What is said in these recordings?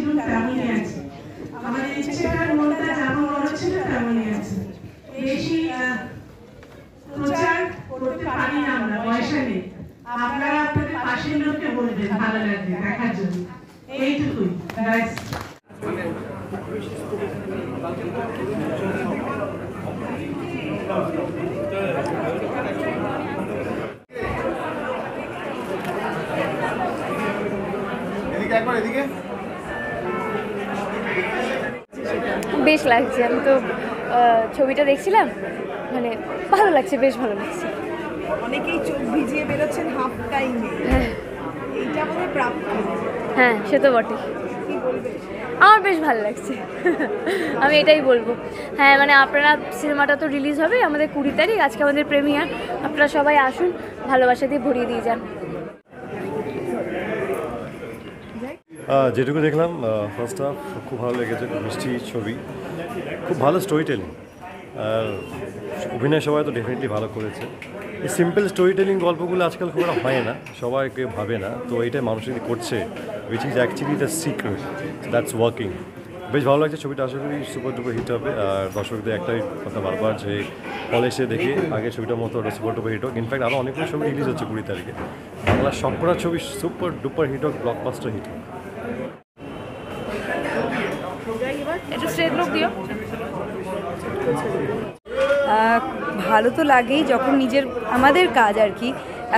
ভেবেছিলাম তেমনই আছে। আমাদের ইচ্ছেটার মনটা যেমন বড় ছিল তেমনই আছে। বেশি প্রচার করতে পারি না আমরা, পয়সা নেই। আপনারা আপনাদের পাশের লোককে বলবেন ভালো লাগবে দেখার জন্য, এইটুকুই। বেশ লাগছে। আমি তো ছবিটা দেখছিলাম, মানে ভালো লাগছে, বেশ ভালো লাগছে। অনেকেই চোখ ভিজিয়ে বেরোচ্ছেন হাফ টাইমে, এইটা আমাদের প্রাপ্য। হ্যাঁ, সে তো বটে। আমার বেশ ভালো লাগছে, আমি এটাই বলবো। হ্যাঁ, মানে আপনারা, সিনেমাটা তো রিলিজ হবে আমাদের 20 তারিখ, আজকে আমাদের প্রিমিয়ার। আপনারা সবাই আসুন, ভালোবাসা দিয়ে ভরিয়ে দিয়ে যান। যেটুকু দেখলাম ফার্স্ট হাফ খুব ভালো লেগেছে, মিষ্টি ছবি, খুব ভালো স্টোরি টেলিং, আর অভিনয় সবাই তো ডেফিনেটলি ভালো করেছে। এই সিম্পল স্টোরি টেলিং গল্পগুলো আজকাল খুব একটা হয় না, সবাই কেউ ভাবে না, তো এইটাই মানুষ যদি করছে, which is actually the secret, that's working. বেশ ভালো লাগছে ছবিটা, আশা করি সুপার ডুপার হিট হবে। আর দর্শকদের একটাই কথা বারবার, যে হলে এসে দেখে আগে ছবিটার মতো ওটা সুপার ডুপার হিট হোক। ইনফ্যাক্ট আরও অনেকগুলো ছবি রিলিজ হচ্ছে 20 তারিখে, বাংলার সবকটা ছবি সুপার ডুপার হিট হোক, ব্লকবাস্টার হিট হোক। ভালো তো লাগেই, যখন নিজের আমাদের কাজ আর কি,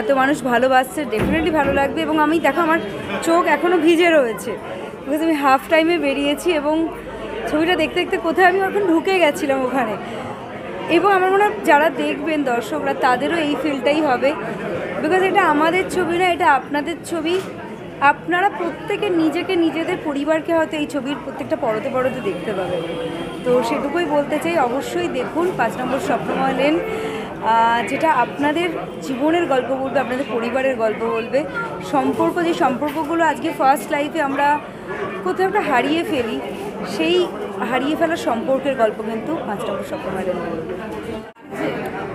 এত মানুষ ভালোবাসছে, ডেফিনেটলি ভালো লাগবে। এবং আমি দেখো, আমার চোখ এখনও ভিজে রয়েছে, বিকজ আমি হাফ টাইমে বেরিয়েছি এবং ছবিটা দেখতে দেখতে কোথায় আমি এখন ঢুকে গেছিলাম ওখানে। এবং আমার মনে হয় যারা দেখবেন দর্শকরা, তাদেরও এই ফিলটাই হবে, বিকজ এটা আমাদের ছবি না, এটা আপনাদের ছবি। আপনারা প্রত্যেকে নিজেকে, নিজেদের পরিবারকে হয়তো এই ছবির প্রত্যেকটা পরতে পরতে দেখতে পাবেন। তো সেটুকুই বলতে চাই, অবশ্যই দেখুন 5 নম্বর স্বপ্নময় লেন, যেটা আপনাদের জীবনের গল্প বলবে, আপনাদের পরিবারের গল্প বলবে। সম্পর্ক, যে সম্পর্কগুলো আজকে ফার্স্ট লাইফে আমরা কোথাও একটা হারিয়ে ফেলি, সেই হারিয়ে ফেলার সম্পর্কের গল্প কিন্তু 5 নম্বর স্বপ্নময় লেন বলবে।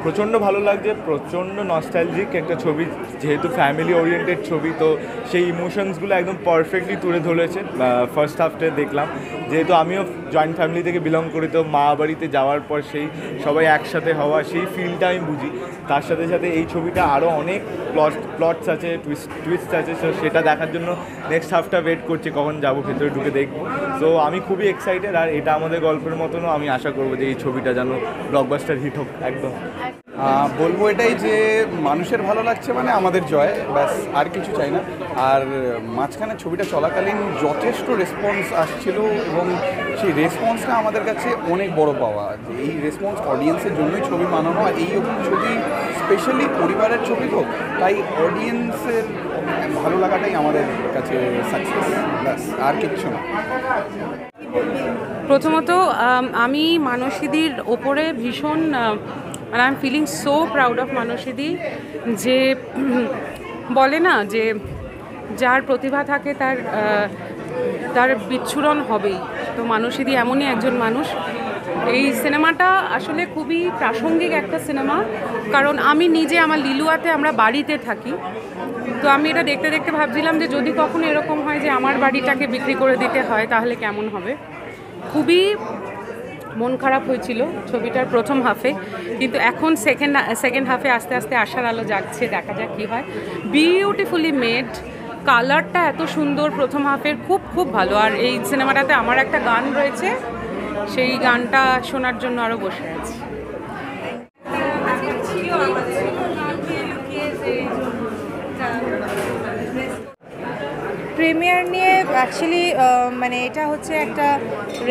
প্রচণ্ড ভালো লাগছে, প্রচণ্ড নস্টালজিক একটা ছবি, যেহেতু ফ্যামিলি ওরিয়েন্টেড ছবি, তো সেই ইমোশনসগুলো একদম পারফেক্টলি তুলে ধরেছে ফার্স্ট হাফটে দেখলাম। যেহেতু আমিও জয়েন্ট ফ্যামিলি থেকে বিলং করি, তো মা বাড়িতে যাওয়ার পর সেই সবাই একসাথে হওয়া, সেই ফিলটা আমি বুঝি। তার সাথে সাথে এই ছবিটা আরও অনেক প্লটস আছে, টুইস্ট আছে, তো সেটা দেখার জন্য নেক্সট হাফটা ওয়েট করছি, কখন যাবো ভেতরে ঢুকে দেখবো। তো আমি খুবই এক্সাইটেড, আর এটা আমাদের গল্পের মতনও আমি আশা করবো যে এই ছবিটা যেন ব্লকবাস্টার হিট হোক। একদম বলবো এটাই যে মানুষের ভালো লাগছে মানে আমাদের জয়, ব্যাস, আর কিছু চাই না। আর মাঝখানে ছবিটা চলাকালীন যথেষ্ট রেসপন্স আসছিল, এবং সেই রেসপন্সটা আমাদের কাছে অনেক বড় পাওয়া। এই রেসপন্স অডিয়েন্সের জন্যই ছবি বানানো হয়, এই ছবি স্পেশালি পরিবারের ছবি, তো তাই অডিয়েন্সের ভালো লাগাটাই আমাদের কাছে সাকসেস, ব্যাস, আর কিচ্ছু না। প্রথমত আমি মানসীদির ওপরে ভীষণ, মানে I am feeling so proud of মানসীদি, যে বলে না যে যার প্রতিভা থাকে তার বিচ্ছুরণ হবেই। তো মানসীদি এমনই একজন মানুষ। এই সিনেমাটা আসলে খুবই প্রাসঙ্গিক একটা সিনেমা, কারণ আমি নিজে, আমার লিলুয়াতে আমরা বাড়িতে থাকি, তো আমি এটা দেখতে দেখতে ভাবছিলাম যে যদি কখনো এরকম হয় যে আমার বাড়িটাকে বিক্রি করে দিতে হয়, তাহলে কেমন হবে। খুবই মন খারাপ হয়েছিল ছবিটার প্রথম হাফে, কিন্তু এখন সেকেন্ড হাফে আস্তে আস্তে আশার আলো জাগছে, দেখা যাক কী হয়। বিউটিফুলি মেড, কালারটা এত সুন্দর প্রথম হাফের, খুব খুব ভালো। আর এই সিনেমাটাতে আমার একটা গান রয়েছে, সেই গানটা শোনার জন্য আরও বসে আছি। প্রিমিয়ার নিয়ে অ্যাকচুয়ালি মানে এটা হচ্ছে একটা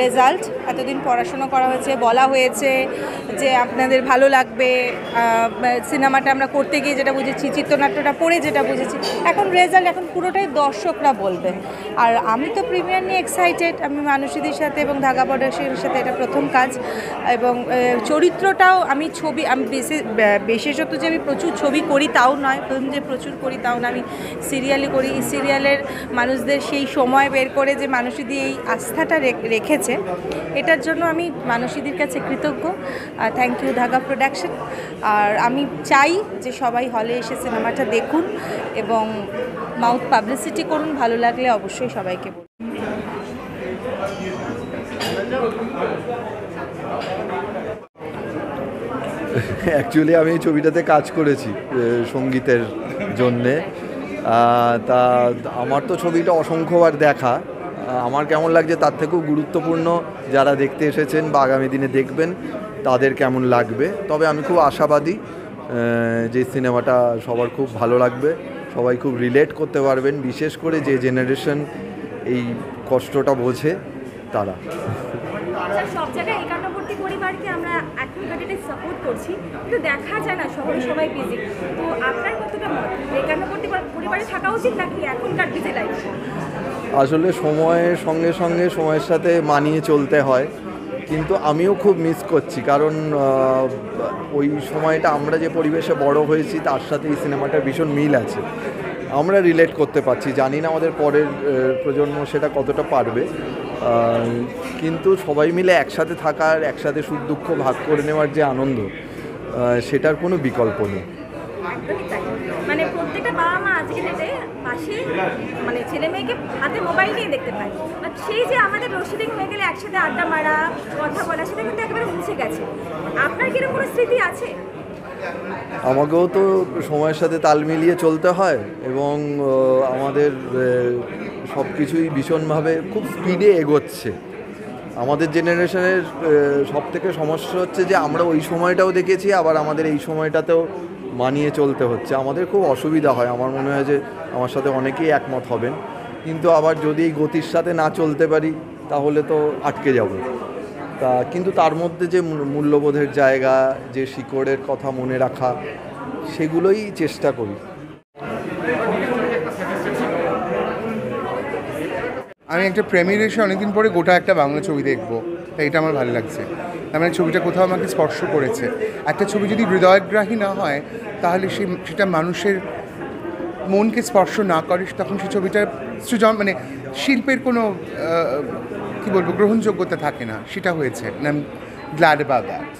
রেজাল্ট। এতদিন পড়াশোনা করা হয়েছে, বলা হয়েছে যে আপনাদের ভালো লাগবে, সিনেমাটা আমরা করতে গিয়ে যেটা বুঝেছি, চিত্রনাট্যটা পড়ে যেটা বুঝেছি, এখন রেজাল্ট, এখন পুরোটাই দর্শকরা বলবে। আর আমি তো প্রিমিয়ার নিয়ে এক্সাইটেড। আমি মানসীদের সাথে এবং ধাগা প্রোডাকশনের সাথে এটা প্রথম কাজ, এবং চরিত্রটাও আমি বিশেষত যে আমি প্রচুর ছবি করি তাও নয়, ফিল্ম যে প্রচুর করি তাও না, আমি সিরিয়ালই করি। এই সিরিয়ালের মানুষদের সেই সময় বের করে যে মানসীদি এই আস্থাটা রেখেছে, এটার জন্য আমি মানসীদির কাছে কৃতজ্ঞ। Thank you Dhaga production. আর আমি চাই যে সবাই হলে এসে সিনেমাটা দেখুন এবং মাউথ পাবলিসিটি করুন, ভালো লাগলে অবশ্যই সবাইকে বলুন। অ্যাকচুয়ালি আমি এই ছবিটাতে কাজ করেছি সঙ্গীতের জন্যে। তা আমার তো ছবিটা অসংখ্যবার দেখা, আমার কেমন লাগছে তার থেকেও গুরুত্বপূর্ণ যারা দেখতে এসেছেন বা আগামী দিনে দেখবেন তাদের কেমন লাগবে। তবে আমি খুব আশাবাদী যে সিনেমাটা সবার খুব ভালো লাগবে, সবাই খুব রিলেট করতে পারবেন, বিশেষ করে যে জেনারেশন এই কষ্টটা বোঝে তারা। সব জায়গায় একান্নবর্তী পরিবারকে আমরা এখনকার ডেটে সাপোর্ট করছি, কিন্তু দেখা যায় না, শহরে সবাই বিজি। তো আপনার কতটা মত একান্নবর্তী পরিবারে থাকা উচিত নাকি এখনকার বিজি লাইফ? আসলে সময়ের সঙ্গে সঙ্গে সময়ের সাথে মানিয়ে চলতে হয়, কিন্তু আমিও খুব মিস করছি, কারণ ওই সময়টা আমরা যে পরিবেশে বড় হয়েছি তার সাথে এই সিনেমাটার ভীষণ মিল আছে, আমরা রিলেট করতে পারছি। জানি না আমাদের পরের প্রজন্ম সেটা কতটা পারবে, কিন্তু সবাই মিলে একসাথে থাকার, একসাথে সুখ দুঃখ ভাগ করে নেওয়ার যে আনন্দ, সেটার কোনো বিকল্প নেই। মানে প্রত্যেকটা বাবা মা আজকে ডেটে পাশে মানে ছেলে মেয়েকে হাতে মোবাইল নিয়ে দেখতে পায়, বাট সেই যে আমাদের রশিদিং হয়ে গেলে একসাথে আড্ডা মারা, কথা বলা, সেটা কিন্তু একেবারে মুছে গেছে। আপনার কিরকম কোনো স্মৃতি আছে? আমাকেও তো সময়ের সাথে তাল মিলিয়ে চলতে হয়, এবং আমাদের সব কিছুই ভীষণভাবে খুব স্পিডে এগোচ্ছে। আমাদের জেনারেশনের সবথেকে সমস্যা হচ্ছে যে আমরা ওই সময়টাও দেখেছি, আবার আমাদের এই সময়টাতেও মানিয়ে চলতে হচ্ছে। আমাদের খুব অসুবিধা হয়, আমার মনে হয় যে আমার সাথে অনেকেই একমত হবেন, কিন্তু আবার যদি এই গতির সাথে না চলতে পারি তাহলে তো আটকে যাব। কিন্তু তার মধ্যে যে মূল্যবোধের জায়গা, যে শিকড়ের কথা মনে রাখা, সেগুলোই চেষ্টা করি। আমি একটা প্রেমির এসে অনেকদিন পরে গোটা একটা বাংলা ছবি দেখবো, তাই এটা আমার ভালো লাগছে। তার মানে ছবিটা কোথাও আমাকে স্পর্শ করেছে। একটা ছবি যদি হৃদয়গ্রাহী না হয় তাহলে সেটা মানুষের মনকে স্পর্শ না করে, তখন সেই ছবিটার সৃজন মানে শিল্পের কোনো কী বলবো গ্রহণযোগ্যতা থাকে না। সেটা হয়েছে, I am glad about that.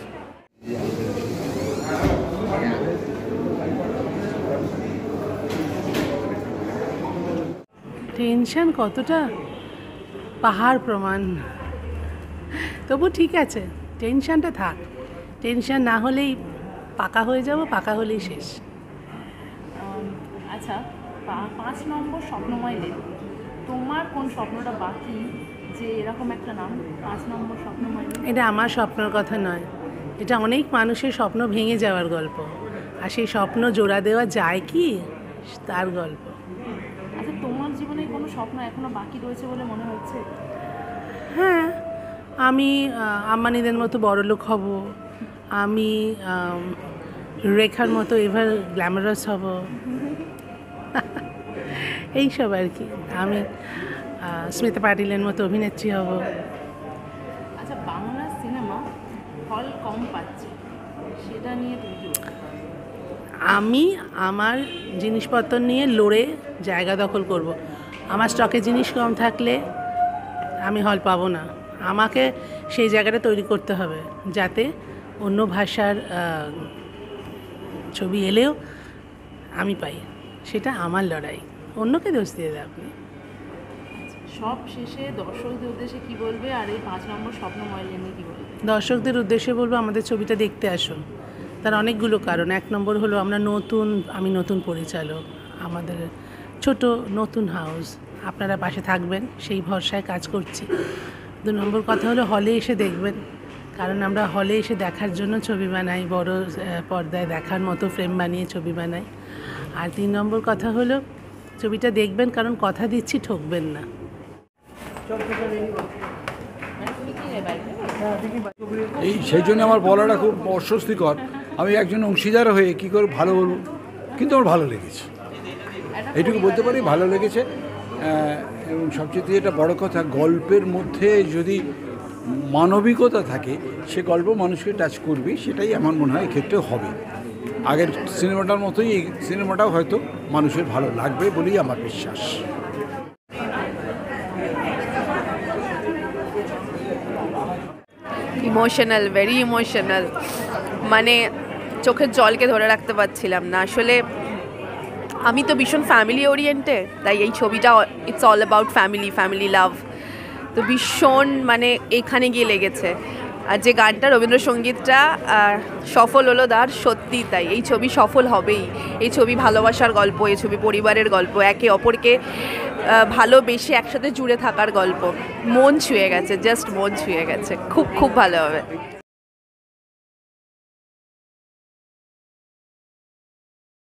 Tension কতটা পাহাড় প্রমাণ, তবু ঠিক আছে, টেনশনটা থাক। টেনশন না হলেই পাকা হয়ে যাব, পাকা হলেই শেষ। আচ্ছা, 5 নম্বর স্বপ্নময় লেন, তোমার কোন স্বপ্নটা বাকি যে এরকম একটা নাম 5 নম্বর স্বপ্নময় লেন? এটা আমার স্বপ্নের কথা নয়, এটা অনেক মানুষের স্বপ্ন ভেঙে যাওয়ার গল্প, আর সেই স্বপ্ন জোড়া দেওয়া যায় কি তার গল্প। আচ্ছা, তোমার জীবনে কোনো স্বপ্ন এখনো বাকি রয়েছে বলে মনে হচ্ছে? হ্যাঁ, আমি আম্বানিদের মতো বড়লোক হব, আমি রেখার মতো এভার গ্ল্যামারাস হব, এইসব আর কি। আমি স্মিতা পাটিলের মতো অভিনেত্রী হব। আচ্ছা, বাংলা সিনেমা হল কম পাচ্ছে, সেটা নিয়ে তুমি কি বলছো? আমি আমার জিনিসপত্র নিয়ে লড়ে জায়গা দখল করব। আমার স্টকে জিনিস কম থাকলে আমি হল পাবো না, আমাকে সেই জায়গাটা তৈরি করতে হবে যাতে অন্য ভাষার ছবি এলেও আমি পাই। সেটা আমার লড়াই, অন্যকে দোষ দিয়ে দেয় আপনি। সব শেষে দর্শকদের উদ্দেশ্যে কি বলবে, আর এই 5 নম্বর স্বপ্নময় লেনে কি বলবে? দর্শকদের উদ্দেশ্যে বলবো, আমাদের ছবিটা দেখতে আসুন। তার অনেকগুলো কারণ। 1 নম্বর হলো আমি নতুন পরিচালক, আমাদের ছোট নতুন হাউস, আপনারা পাশে থাকবেন সেই ভরসায় কাজ করছি। 2 নম্বর কথা হলো হলে এসে দেখবেন, কারণ আমরা হলে এসে দেখার জন্য ছবি বানাই, বড় পর্দায় দেখার মতো ফ্রেম বানিয়ে ছবি বানাই। আর 3 নম্বর কথা হলো ছবিটা দেখবেন, কারণ কথা দিচ্ছি ঠকবেন না। সেই জন্য আমার বলাটা খুব অস্বস্তিকর। আমি একজন অংশীদার হয়ে কী করে ভালো বলবো, কিন্তু আমার ভালো লেগেছে, এইটুকু বলতে পারি, ভালো লেগেছে। এবং সবচেয়ে যেটা বড় কথা, গল্পের মধ্যে যদি মানবিকতা থাকে সে গল্প মানুষকে টাচ করবে, সেটাই আমার মনে হয় এক্ষেত্রে হবে। আগের সিনেমাটার মতোই এই সিনেমাটাও হয়তো মানুষের ভালো লাগবে বলেই আমার বিশ্বাস। ইমোশনাল, ভেরি ইমোশনাল, মানে চোখের জলকে ধরে রাখতে পারছিলাম না। আসলে আমি তো ভীষণ ফ্যামিলি ওরিয়েন্টেড, তাই এই ছবিটা ইটস অল অ্যাবাউট ফ্যামিলি লাভ। তো ভীষণ মানে এখানে গিয়ে লেগেছে। আর যে গানটা রবীন্দ্রসঙ্গীতটা সফল হলো দার, সত্যি তাই, এই ছবি সফল হবেই। এই ছবি ভালোবাসার গল্প, এই ছবি পরিবারের গল্প, একে অপরকে ভালোবেসে একসাথে জুড়ে থাকার গল্প। মন ছুঁয়ে গেছে, জাস্ট মন ছুঁয়ে গেছে, খুব খুব ভালো হবে।